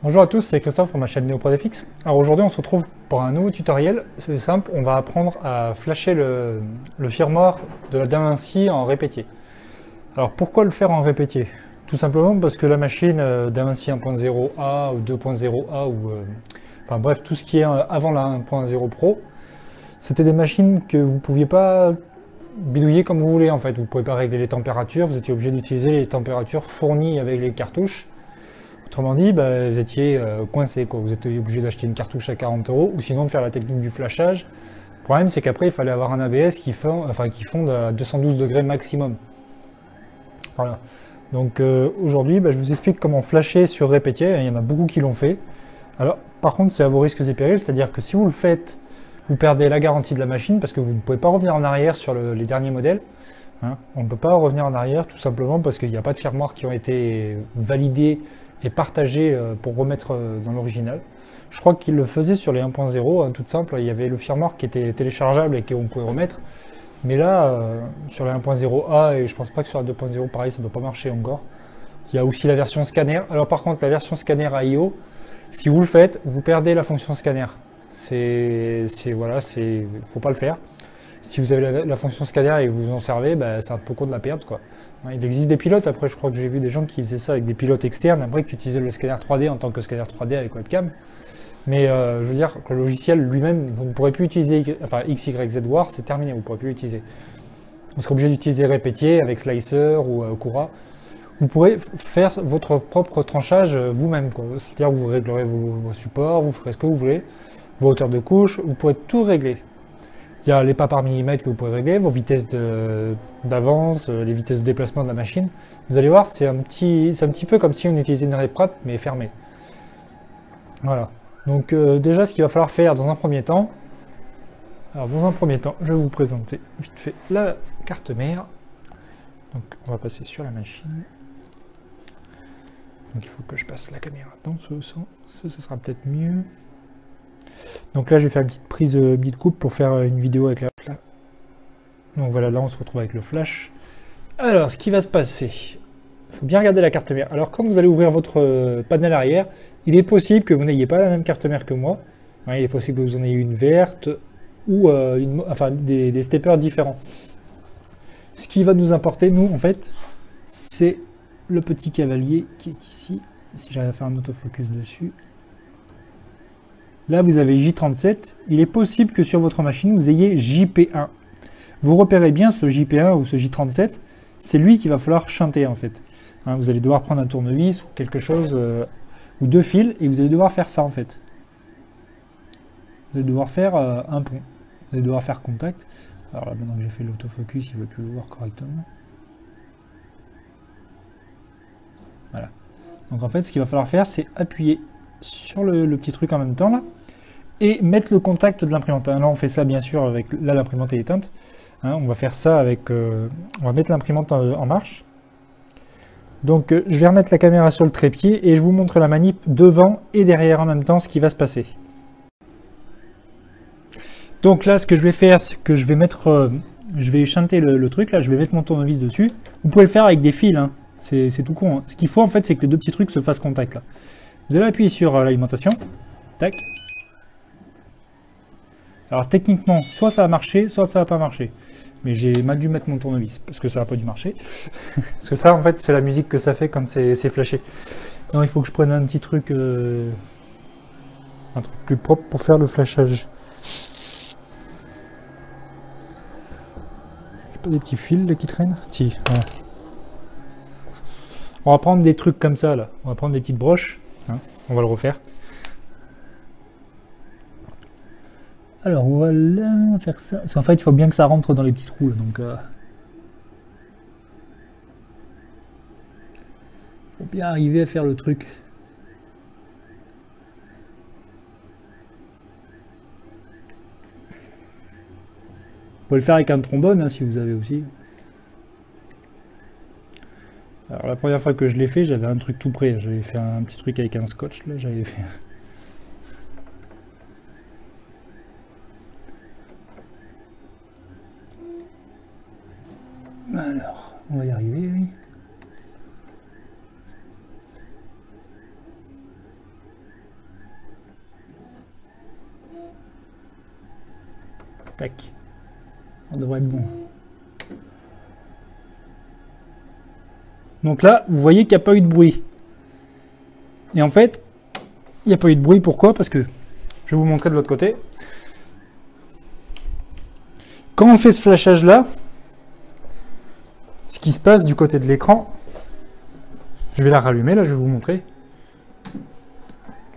Bonjour à tous, c'est Christophe pour ma chaîne NeoProDFX. Alors aujourd'hui on se retrouve pour un nouveau tutoriel. C'est simple, on va apprendre à flasher le firmware de la DaVinci en répétier. Alors pourquoi le faire en répétier? Tout simplement parce que la machine DaVinci 1.0A ou 2.0A ou enfin bref tout ce qui est avant la 1.0 Pro, c'était des machines que vous ne pouviez pas bidouiller comme vous voulez en fait. Vous ne pouvez pas régler les températures, vous étiez obligé d'utiliser les températures fournies avec les cartouches. Autrement dit, vous étiez coincé, quoi. Vous étiez obligé d'acheter une cartouche à 40 € ou sinon de faire la technique du flashage. Le problème, c'est qu'après, il fallait avoir un ABS qui fonde à 212 degrés maximum. Voilà. Donc aujourd'hui, je vous explique comment flasher sur répétier. Il y en a beaucoup qui l'ont fait. Alors, par contre, c'est à vos risques et périls, c'est-à-dire que si vous le faites, vous perdez la garantie de la machine parce que vous ne pouvez pas revenir en arrière sur les derniers modèles. Hein. On ne peut pas revenir en arrière tout simplement parce qu'il n'y a pas de firmware qui ont été validés et partagé pour remettre dans l'original. Je crois qu'il le faisait sur les 1.0, tout simple, il y avait le firmware qui était téléchargeable et qu'on pouvait remettre. Mais là, sur les 1.0A, et je pense pas que sur la 2.0, pareil, ça ne doit pas marcher encore. Il y a aussi la version scanner. Alors par contre, la version scanner AIO, si vous le faites, vous perdez la fonction scanner. Voilà, faut pas le faire. Si vous avez la fonction scanner et que vous en servez, c'est un peu con de la perdre, quoi. Il existe des pilotes, après je crois que j'ai vu des gens qui faisaient ça avec des pilotes externes, après qui utilisaient le scanner 3D en tant que scanner 3D avec webcam. Mais je veux dire que le logiciel lui-même, vous ne pourrez plus utiliser, enfin XYZ War, c'est terminé, vous ne pourrez plus l'utiliser. Vous serez obligé d'utiliser Répétier avec Slicer ou Cura. Vous pourrez faire votre propre tranchage vous-même, c'est-à-dire vous réglerez vos supports, vous ferez ce que vous voulez, vos hauteurs de couche, vous pourrez tout régler. Il y a les pas par millimètre que vous pouvez régler, vos vitesses d'avance, les vitesses de déplacement de la machine. Vous allez voir, c'est un petit peu comme si on utilisait une RepRap mais fermée. Voilà. Donc déjà, ce qu'il va falloir faire dans un premier temps, je vais vous présenter vite fait la carte mère. Donc on va passer sur la machine. Donc il faut que je passe la caméra dans ce sens, ça sera peut-être mieux. Donc là, je vais faire une petite prise de coupe pour faire une vidéo avec la... Donc voilà, là, on se retrouve avec le flash. Alors, ce qui va se passer, il faut bien regarder la carte mère. Alors, quand vous allez ouvrir votre panel arrière, il est possible que vous n'ayez pas la même carte mère que moi. Ouais, il est possible que vous en ayez une verte ou des steppers différents. Ce qui va nous importer, nous, en fait, c'est le petit cavalier qui est ici. Si j'arrive à faire un autofocus dessus. Là, vous avez J37. Il est possible que sur votre machine, vous ayez JP1. Vous repérez bien ce JP1 ou ce J37. C'est lui qu'il va falloir chanter, en fait. Hein, vous allez devoir prendre un tournevis ou quelque chose, ou deux fils, et vous allez devoir faire ça, en fait. Vous allez devoir faire un pont. Vous allez devoir faire contact. Alors là, maintenant que j'ai fait l'autofocus, il ne veut plus le voir correctement. Voilà. Donc, en fait, ce qu'il va falloir faire, c'est appuyer sur le petit truc en même temps, là, et mettre le contact de l'imprimante. Là, on fait ça bien sûr avec l'imprimante est éteinte. Hein, on va faire ça avec... on va mettre l'imprimante en marche. Donc, je vais remettre la caméra sur le trépied et je vous montre la manip devant et derrière en même temps, ce qui va se passer. Donc là, ce que je vais faire, c'est que je vais mettre... je vais chanter le truc, là, je vais mettre mon tournevis dessus. Vous pouvez le faire avec des fils, hein. C'est tout con. Hein. Ce qu'il faut, en fait, c'est que les deux petits trucs se fassent contact, là. Vous allez appuyer sur l'alimentation. Tac. Alors techniquement, soit ça a marché, soit ça n'a pas marché. Mais j'ai mal dû mettre mon tournevis, parce que ça n'a pas dû marcher. Parce que ça, en fait, c'est la musique que ça fait quand c'est flashé. Non, il faut que je prenne un truc plus propre pour faire le flashage. J'ai pas des petits fils là, qui traînent? Si, voilà. On va prendre des trucs comme ça, là. On va prendre des petites broches. Hein. On va le refaire. Alors voilà, on va faire ça. Parce qu'en fait, il faut bien que ça rentre dans les petits trous. Là, donc, faut bien arriver à faire le truc. Vous pouvez le faire avec un trombone, hein, si vous avez aussi. Alors la première fois que je l'ai fait, j'avais un truc tout prêt. J'avais fait un petit truc avec un scotch. Là, j'avais fait... Alors, on va y arriver, oui. Tac. On devrait être bon. Donc là, vous voyez qu'il n'y a pas eu de bruit. Et en fait, il n'y a pas eu de bruit. Pourquoi? Parce que, je vais vous montrer de l'autre côté. Quand on fait ce flashage-là, ce qui se passe du côté de l'écran, je vais la rallumer, là, je vais vous montrer.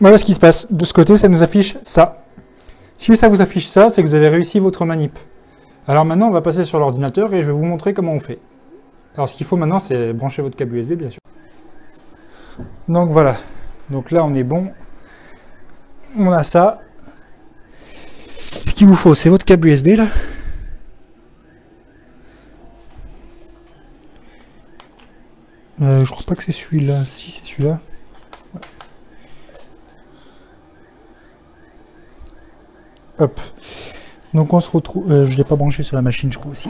Voilà ce qui se passe. De ce côté, ça nous affiche ça. Si ça vous affiche ça, c'est que vous avez réussi votre manip. Alors maintenant, on va passer sur l'ordinateur et je vais vous montrer comment on fait. Alors ce qu'il faut maintenant, c'est brancher votre câble USB, bien sûr. Donc voilà. Donc là, on est bon. On a ça. Ce qu'il vous faut, c'est votre câble USB, là. Je crois pas que c'est celui-là. Si, c'est celui-là. Ouais. Hop. Donc on se retrouve... je ne l'ai pas branché sur la machine, je crois aussi.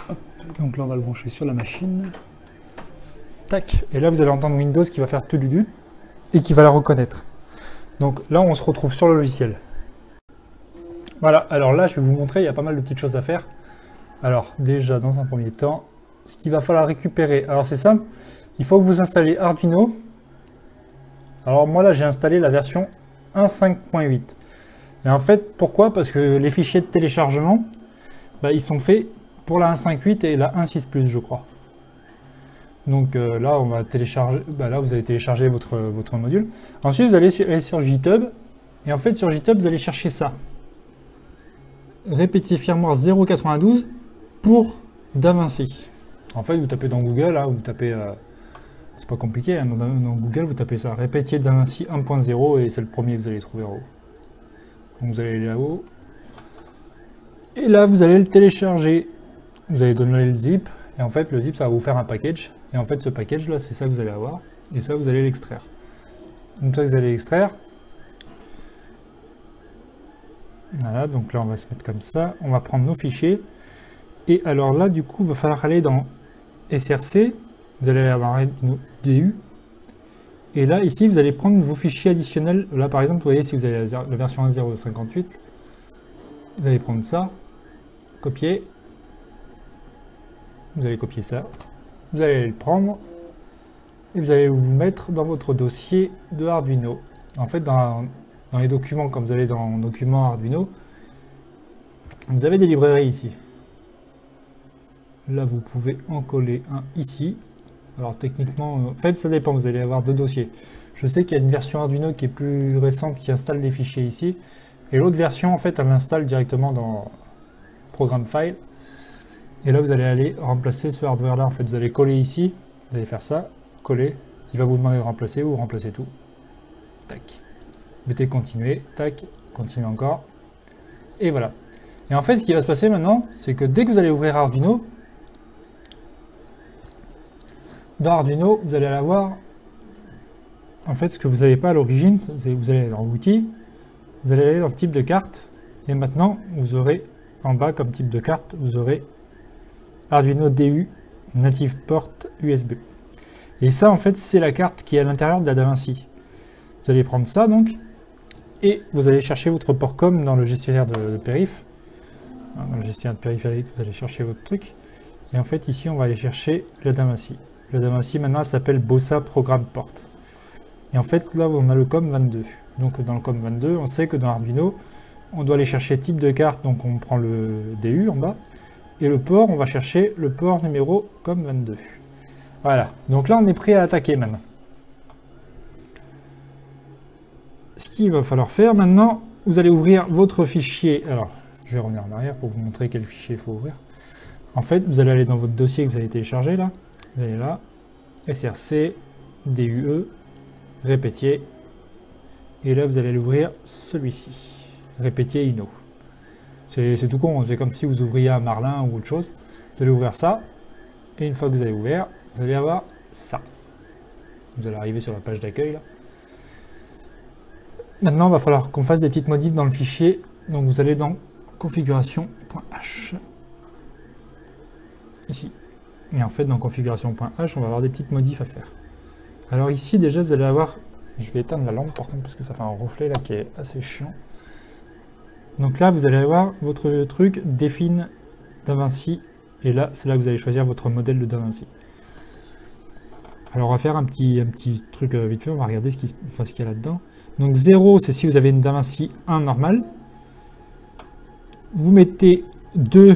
Hop. Donc là, on va le brancher sur la machine. Tac. Et là, vous allez entendre Windows qui va faire tout du dut et qui va la reconnaître. Donc là, on se retrouve sur le logiciel. Voilà. Alors là, je vais vous montrer, il y a pas mal de petites choses à faire. Alors déjà, dans un premier temps, ce qu'il va falloir récupérer. Alors c'est simple. Il faut que vous installez Arduino. Alors moi là j'ai installé la version 1.5.8. Et en fait pourquoi? Parce que les fichiers de téléchargement, ils sont faits pour la 1.5.8 et la 1.6+, je crois. Donc là on va télécharger, là vous allez télécharger votre module. Ensuite vous allez aller sur GitHub. Et en fait sur GitHub vous allez chercher ça. Répétier firmware 0.92 pour DaVinci. En fait vous tapez dans Google, vous tapez... c'est pas compliqué, hein, dans Google vous tapez ça, répétier DaVinci 1.0 et c'est le premier que vous allez trouver en haut. Donc vous allez aller là-haut. Et là vous allez le télécharger. Vous allez donner le zip. Et en fait le zip ça va vous faire un package. Et en fait ce package là c'est ça que vous allez avoir. Et ça vous allez l'extraire. Donc ça vous allez l'extraire. Voilà, donc là on va se mettre comme ça. On va prendre nos fichiers. Et alors là du coup il va falloir aller dans SRC. Vous allez avoir une DU. Et là, ici, vous allez prendre vos fichiers additionnels. Là, par exemple, vous voyez, si vous avez la version 1.0.58, vous allez prendre ça, copier. Vous allez copier ça. Vous allez le prendre. Et vous allez vous mettre dans votre dossier de Arduino. En fait, dans les documents, quand vous allez dans Documents Arduino, vous avez des librairies ici. Là, vous pouvez en coller un ici. Alors techniquement, en fait ça dépend, vous allez avoir deux dossiers. Je sais qu'il y a une version Arduino qui est plus récente qui installe des fichiers ici. Et l'autre version en fait elle l'installe directement dans Programme File. Et là vous allez aller remplacer ce hardware là. En fait vous allez coller ici, vous allez faire ça, coller. Il va vous demander de remplacer ou remplacer tout. Tac. Mettez continuer, tac, continuez encore. Et voilà. Et en fait ce qui va se passer maintenant, c'est que dès que vous allez ouvrir Arduino, dans Arduino, vous allez avoir en fait ce que vous n'avez pas à l'origine, vous allez dans outils, vous allez aller dans le type de carte, et maintenant vous aurez en bas comme type de carte, vous aurez Arduino DU Native Port USB. Et ça en fait c'est la carte qui est à l'intérieur de la DaVinci. Vous allez prendre ça donc, et vous allez chercher votre port COM dans le gestionnaire de périph. Dans le gestionnaire de périphérique, vous allez chercher votre truc, et en fait ici on va aller chercher la DaVinci. La DaVinci maintenant s'appelle Bossa Program Port. Et en fait là on a le COM22. Donc dans le COM22 on sait que dans Arduino on doit aller chercher type de carte, donc on prend le DU en bas. Et le port on va chercher le port numéro COM22. Voilà, donc là on est prêt à attaquer maintenant. Ce qu'il va falloir faire maintenant, vous allez ouvrir votre fichier. Alors je vais revenir en arrière pour vous montrer quel fichier il faut ouvrir. En fait vous allez aller dans votre dossier que vous avez téléchargé là. Vous allez là, SRC, DUE, répétier, et là vous allez l'ouvrir celui-ci, répétier Inno. C'est tout con, c'est comme si vous ouvriez un Marlin ou autre chose. Vous allez ouvrir ça, et une fois que vous avez ouvert, vous allez avoir ça. Vous allez arriver sur la page d'accueil là. Maintenant, il va falloir qu'on fasse des petites modifs dans le fichier, donc vous allez dans configuration.h, ici. Et en fait, dans configuration.h, on va avoir des petites modifs à faire. Alors ici, déjà, vous allez avoir... Je vais éteindre la lampe, par contre, parce que ça fait un reflet là qui est assez chiant. Donc là, vous allez avoir votre truc défine DaVinci. Et là, c'est là que vous allez choisir votre modèle de DaVinci. Alors, on va faire un petit truc vite fait. On va regarder ce qu'il y a là-dedans. Donc 0, c'est si vous avez une DaVinci 1 normale. Vous mettez 2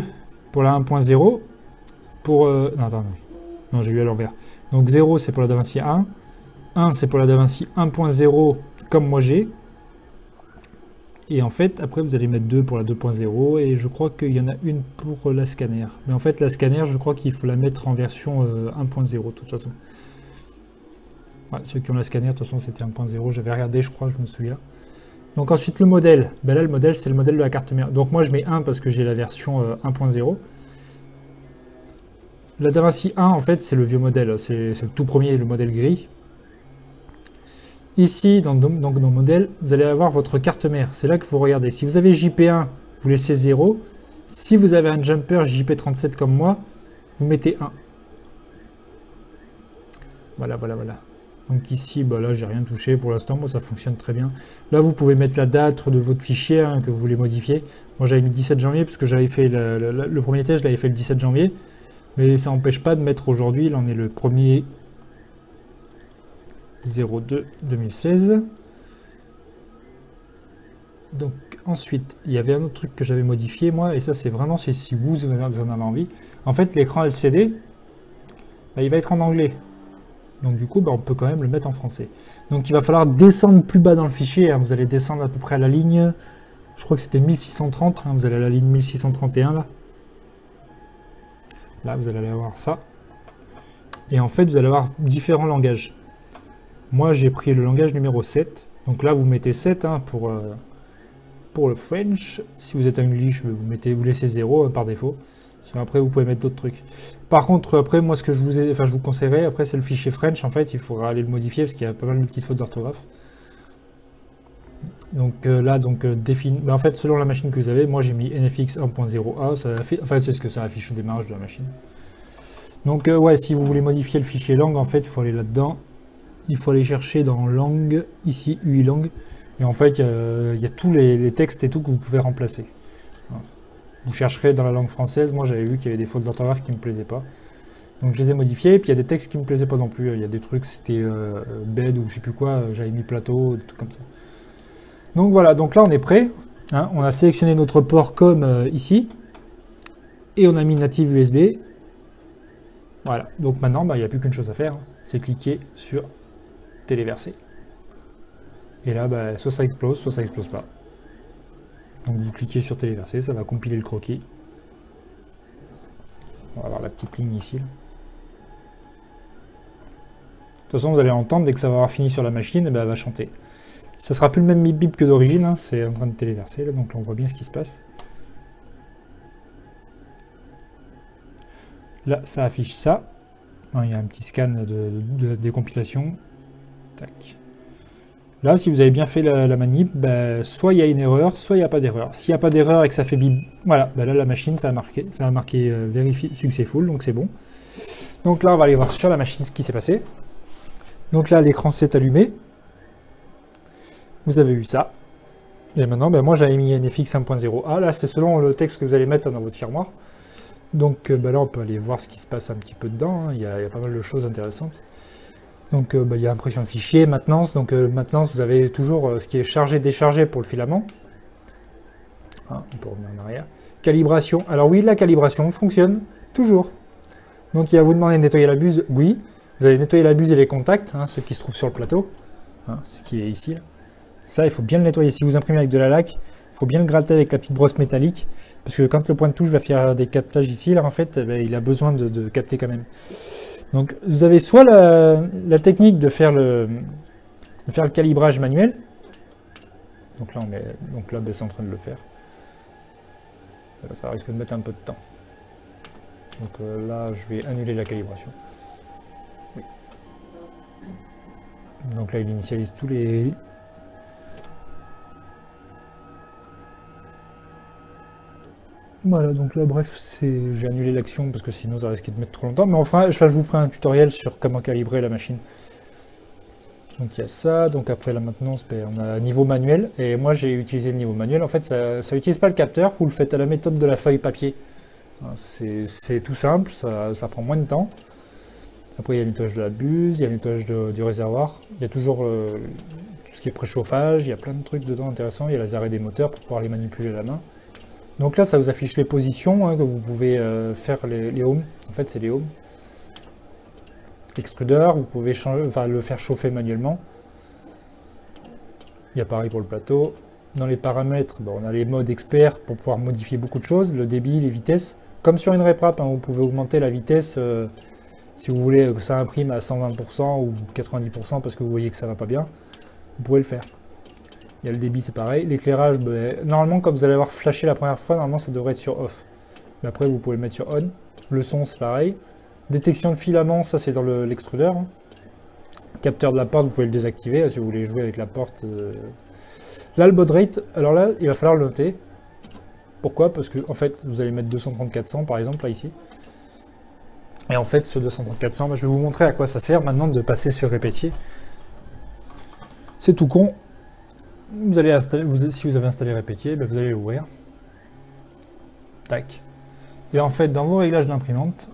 pour la 1.0. Pour... non, attendez. Non, j'ai lu à l'envers. Donc 0, c'est pour la DaVinci 1. 1, c'est pour la DaVinci 1.0, comme moi j'ai. Et en fait, après, vous allez mettre 2 pour la 2.0. Et je crois qu'il y en a une pour la scanner. Mais en fait, la scanner, je crois qu'il faut la mettre en version 1.0, de toute façon. Ouais, ceux qui ont la scanner, de toute façon, c'était 1.0. J'avais regardé, je crois, je me souviens. Donc ensuite, le modèle. Ben là, le modèle, c'est le modèle de la carte mère. Donc moi, je mets 1 parce que j'ai la version 1.0. La DaVinci 1, en fait, c'est le vieux modèle. C'est le tout premier, le modèle gris. Ici, donc dans le modèle, vous allez avoir votre carte mère. C'est là que vous regardez. Si vous avez JP1, vous laissez 0. Si vous avez un jumper JP37 comme moi, vous mettez 1. Voilà. Donc ici, bah là, j'ai rien touché pour l'instant. Bon, ça fonctionne très bien. Là, vous pouvez mettre la date de votre fichier que vous voulez modifier. Moi, j'avais mis 17 janvier parce que j'avais fait le premier test, je l'avais fait le 17 janvier. Mais ça n'empêche pas de mettre aujourd'hui. Là, on est le 1er 02 2016. Donc ensuite, il y avait un autre truc que j'avais modifié moi, et ça c'est vraiment si vous en avez envie. En fait, l'écran LCD, bah, il va être en anglais. Donc du coup, bah, on peut quand même le mettre en français. Donc il va falloir descendre plus bas dans le fichier. Vous allez descendre à peu près à la ligne, je crois que c'était 1630. Vous allez à la ligne 1631 là. Là, vous allez avoir ça. Et en fait, vous allez avoir différents langages. Moi, j'ai pris le langage numéro 7. Donc là, vous mettez 7 pour le French. Si vous êtes English, vous laissez 0 par défaut. Sinon, après, vous pouvez mettre d'autres trucs. Par contre, après, moi, ce que je vous conseillerais, après, c'est le fichier French. En fait, il faudra aller le modifier parce qu'il y a pas mal de petites fautes d'orthographe. Donc là, définir. En fait, selon la machine que vous avez, moi, j'ai mis NFX 1.0a. En fait, c'est ce que ça affiche au démarrage de la machine. Donc, ouais, si vous voulez modifier le fichier langue, en fait, il faut aller là-dedans. Il faut aller chercher dans langue, ici, UI langue. Et en fait, il y a tous les textes et tout que vous pouvez remplacer. Vous chercherez dans la langue française. Moi, j'avais vu qu'il y avait des fautes d'orthographe qui ne me plaisaient pas. Donc, je les ai modifiés. Et puis, il y a des textes qui ne me plaisaient pas non plus. Il y a des trucs, c'était bed ou je sais plus quoi. J'avais mis plateau, des trucs comme ça. Donc, voilà. Donc là, on est prêt. On a sélectionné notre port comme ici. Et on a mis native USB. Voilà. Donc, maintenant, il n'y a plus qu'une chose à faire. C'est cliquer sur téléverser. Et là, soit ça explose pas. Donc vous cliquez sur téléverser, ça va compiler le croquis. On va avoir la petite ligne ici. Là. De toute façon, vous allez entendre, dès que ça va avoir fini sur la machine, elle va chanter. Ça sera plus le même bip bip que d'origine, c'est en train de téléverser, là, donc là on voit bien ce qui se passe. Là, ça affiche ça. Il y a un petit scan de décompilation. Tac. Là, si vous avez bien fait la manip, soit il y a une erreur, soit il n'y a pas d'erreur. S'il n'y a pas d'erreur et que ça fait bip, voilà, là la machine, ça a marqué vérifie successful, donc c'est bon. Donc là, on va aller voir sur la machine ce qui s'est passé. Donc là, l'écran s'est allumé. Vous avez eu ça. Et maintenant, moi j'avais mis NFX 1.0a. Là, c'est selon le texte que vous allez mettre dans votre firmware. Donc là, on peut aller voir ce qui se passe un petit peu dedans. Il y a pas mal de choses intéressantes. Donc il y a impression de fichier, maintenance. Donc maintenance, vous avez toujours ce qui est chargé, déchargé pour le filament. On peut revenir en arrière. Calibration. Alors oui, la calibration fonctionne toujours. Donc il va vous demander de nettoyer la buse. Oui. Vous allez nettoyer la buse et les contacts, ceux qui se trouvent sur le plateau. Ce qui est ici. Là. Ça, il faut bien le nettoyer. Si vous imprimez avec de la laque, il faut bien le gratter avec la petite brosse métallique. Parce que quand le point de touche va faire des captages ici, là, en fait, il a besoin de capter quand même. Donc vous avez soit la technique de faire le calibrage manuel. Donc là, c'est en train de le faire. Là, ça risque de mettre un peu de temps. Donc là, je vais annuler la calibration. Oui. Donc là, il initialise tous les... Voilà, donc là, bref, j'ai annulé l'action parce que sinon ça risquait de mettre trop longtemps. Mais je vous ferai un tutoriel sur comment calibrer la machine. Donc il y a ça, donc après la maintenance, ben, on a niveau manuel, et moi j'ai utilisé le niveau manuel. En fait, ça n'utilise pas le capteur, vous le faites à la méthode de la feuille papier. C'est tout simple, ça prend moins de temps. Après il y a le nettoyage de la buse, il y a le nettoyage du réservoir, il y a toujours tout ce qui est préchauffage, il y a plein de trucs dedans intéressants, il y a les arrêts des moteurs pour pouvoir les manipuler à la main. Donc là ça vous affiche les positions, hein, que vous pouvez faire les ohms, en fait c'est les ohms. Extrudeur, vous pouvez le faire chauffer manuellement. Il y a pareil pour le plateau. Dans les paramètres, on a les modes experts pour pouvoir modifier beaucoup de choses, le débit, les vitesses. Comme sur une RepRap, hein, vous pouvez augmenter la vitesse si vous voulez que ça imprime à 120% ou 90% parce que vous voyez que ça va pas bien. Vous pouvez le faire. Il y a le débit, c'est pareil. L'éclairage, normalement, comme vous allez avoir flashé la première fois, normalement ça devrait être sur off. Mais après, vous pouvez le mettre sur on. Le son, c'est pareil. Détection de filament, ça c'est dans l'extrudeur. Capteur de la porte, vous pouvez le désactiver si vous voulez jouer avec la porte. Là, le baud rate, alors là, il va falloir le noter. Pourquoi? Parce que en fait, vous allez mettre 230-400 par exemple, là ici. Et en fait, ce 230-400, je vais vous montrer à quoi ça sert maintenant de passer sur répétier. C'est tout con. Vous allez installer, si vous avez installé répétier, vous allez l'ouvrir. Tac. Et en fait, dans vos réglages d'imprimante,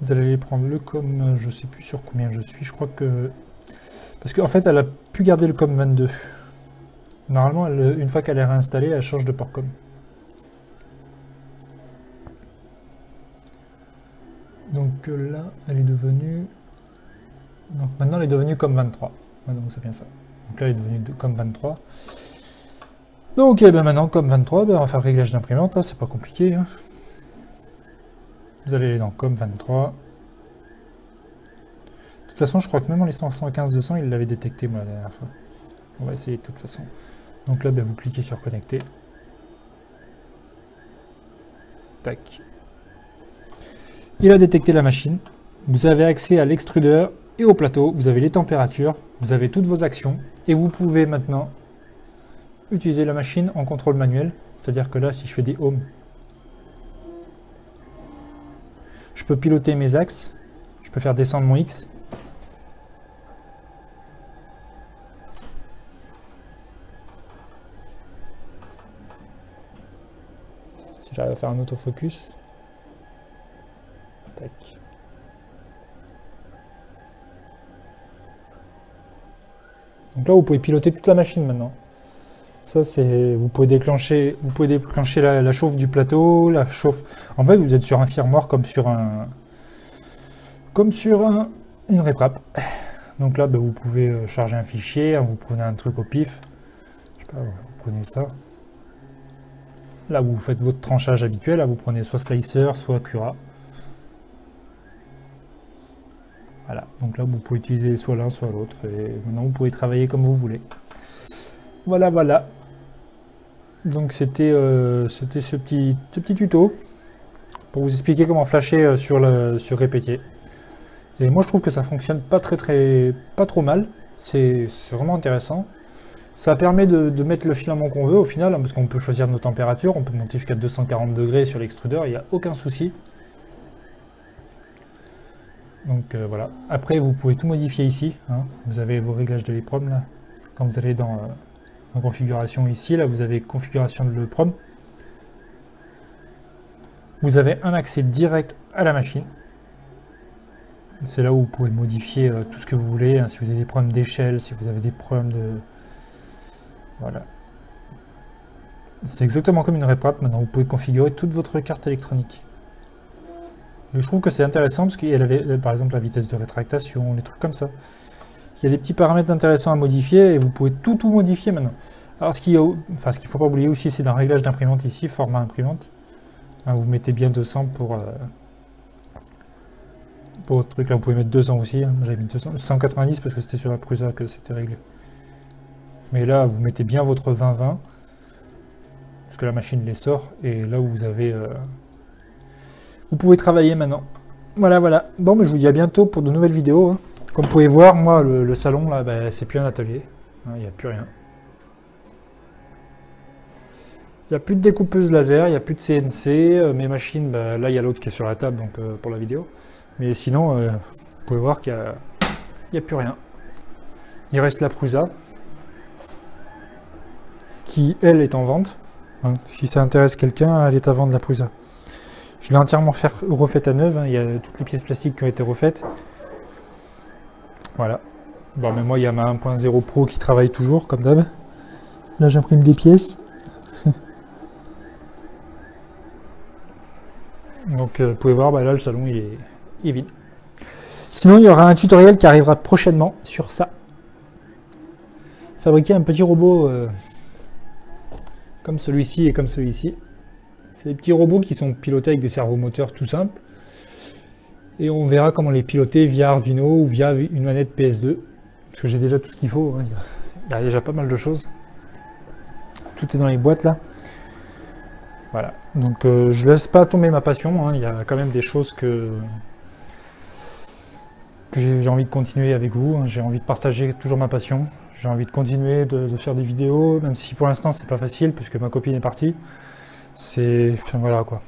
vous allez les prendre le COM, je sais plus sur combien je suis, je crois que... Parce qu'en fait, elle a pu garder le COM 22. Normalement, une fois qu'elle est réinstallée, elle change de port COM. Donc là, elle est devenue... Donc maintenant, elle est devenue COM 23. Ouais, donc c'est bien ça. Donc là, elle est devenue COM 23. Donc maintenant, COM 23, on va faire le réglage d'imprimante, hein, c'est pas compliqué. Hein. Vous allez aller dans COM 23. De toute façon, je crois que même en listant 115-200, il l'avait détecté moi la dernière fois. On va essayer de toute façon. Donc là, vous cliquez sur connecter. Tac. Il a détecté la machine. Vous avez accès à l'extrudeur et au plateau. Vous avez les températures. Vous avez toutes vos actions. Et vous pouvez maintenant utiliser la machine en contrôle manuel. C'est-à-dire que là, si je fais des ohms, je peux piloter mes axes, je peux faire descendre mon X. Si j'arrive à faire un autofocus. Tac. Donc là, vous pouvez piloter toute la machine maintenant. Ça, c'est, vous pouvez déclencher la chauffe du plateau, la chauffe. En fait, vous êtes sur un firmware comme sur une RepRap. Donc là, vous pouvez charger un fichier, hein, vous prenez un truc au pif. Je sais pas, vous prenez ça. Là, vous faites votre tranchage habituel. Là, vous prenez soit Slicer, soit Cura. Voilà. Donc là, vous pouvez utiliser soit l'un, soit l'autre. Et maintenant, vous pouvez travailler comme vous voulez. Voilà, voilà. Donc c'était ce petit tuto pour vous expliquer comment flasher sur répétier. Et moi je trouve que ça fonctionne pas trop mal. C'est vraiment intéressant. Ça permet de mettre le filament qu'on veut au final, hein, parce qu'on peut choisir nos températures. On peut monter jusqu'à 240 degrés sur l'extrudeur, il n'y a aucun souci. Donc voilà. Après vous pouvez tout modifier ici. Hein. Vous avez vos réglages de l'EEPROM là. Quand vous allez dans configuration ici, là vous avez configuration de l'EEPROM. Vous avez un accès direct à la machine. C'est là où vous pouvez modifier tout ce que vous voulez, hein, si vous avez des problèmes d'échelle, si vous avez des problèmes de... Voilà. C'est exactement comme une RepRap, maintenant vous pouvez configurer toute votre carte électronique. Et je trouve que c'est intéressant parce qu'il y avait par exemple la vitesse de rétractation, les trucs comme ça. Il y a des petits paramètres intéressants à modifier et vous pouvez tout modifier maintenant. Alors ce qu'il ne faut pas oublier aussi, c'est dans réglage d'imprimante ici, format imprimante. Hein, vous mettez bien 200 pour votre truc là, vous pouvez mettre 200 aussi. Hein. J'avais mis 200, 190 parce que c'était sur la Prusa que c'était réglé. Mais là, vous mettez bien votre 20-20 parce que la machine les sort et là où vous avez... Vous pouvez travailler maintenant. Voilà, voilà. Bon, mais je vous dis à bientôt pour de nouvelles vidéos. Hein. Comme vous pouvez voir, moi, le salon, là, c'est plus un atelier. Il n'y a plus rien. Il n'y a plus de découpeuse laser, il n'y a plus de CNC. Mes machines, là, il y a l'autre qui est sur la table donc, pour la vidéo. Mais sinon, Vous pouvez voir qu'il n'y a plus rien. Il reste la Prusa, qui elle est en vente. Hein, si ça intéresse quelqu'un, elle est à vendre, la Prusa. Je l'ai entièrement refaite à neuve, hein. Il y a toutes les pièces plastiques qui ont été refaites. Voilà. Bon, mais moi, il y a ma 1.0 Pro qui travaille toujours, comme d'hab. Là, j'imprime des pièces. Donc, vous pouvez voir, là, le salon, il est vide. Sinon, il y aura un tutoriel qui arrivera prochainement sur ça. Fabriquer un petit robot comme celui-ci et comme celui-ci. C'est des petits robots qui sont pilotés avec des servomoteurs tout simples. Et on verra comment les piloter via Arduino ou via une manette PS2. Parce que j'ai déjà tout ce qu'il faut. Hein. Il y a déjà pas mal de choses. Tout est dans les boîtes là. Voilà. Donc je laisse pas tomber ma passion. Hein. Il y a quand même des choses que j'ai envie de continuer avec vous. Hein. J'ai envie de partager toujours ma passion. J'ai envie de continuer de faire des vidéos, même si pour l'instant c'est pas facile parce que ma copine est partie. Enfin, voilà quoi.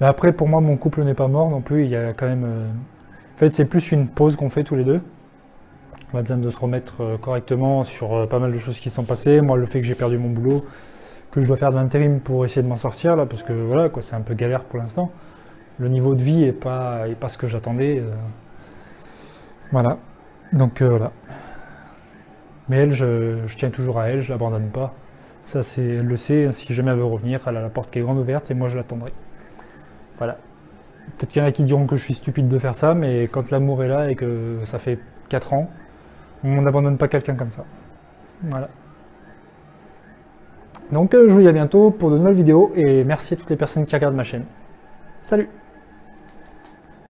Mais après, pour moi, mon couple n'est pas mort non plus. Il y a quand même. En fait, c'est plus une pause qu'on fait tous les deux. On a besoin de se remettre correctement sur pas mal de choses qui sont passées. Moi, le fait que j'ai perdu mon boulot, que je dois faire de l'intérim pour essayer de m'en sortir là, parce que voilà quoi, c'est un peu galère pour l'instant. Le niveau de vie est pas ce que j'attendais. Voilà. Donc voilà. Mais elle, je tiens toujours à elle, je l'abandonne pas. Ça, elle le sait, si jamais elle veut revenir, elle a la porte qui est grande ouverte et moi je l'attendrai. Voilà. Peut-être qu'il y en a qui diront que je suis stupide de faire ça, mais quand l'amour est là et que ça fait 4 ans, on n'abandonne pas quelqu'un comme ça. Voilà. Donc je vous dis à bientôt pour de nouvelles vidéos et merci à toutes les personnes qui regardent ma chaîne. Salut!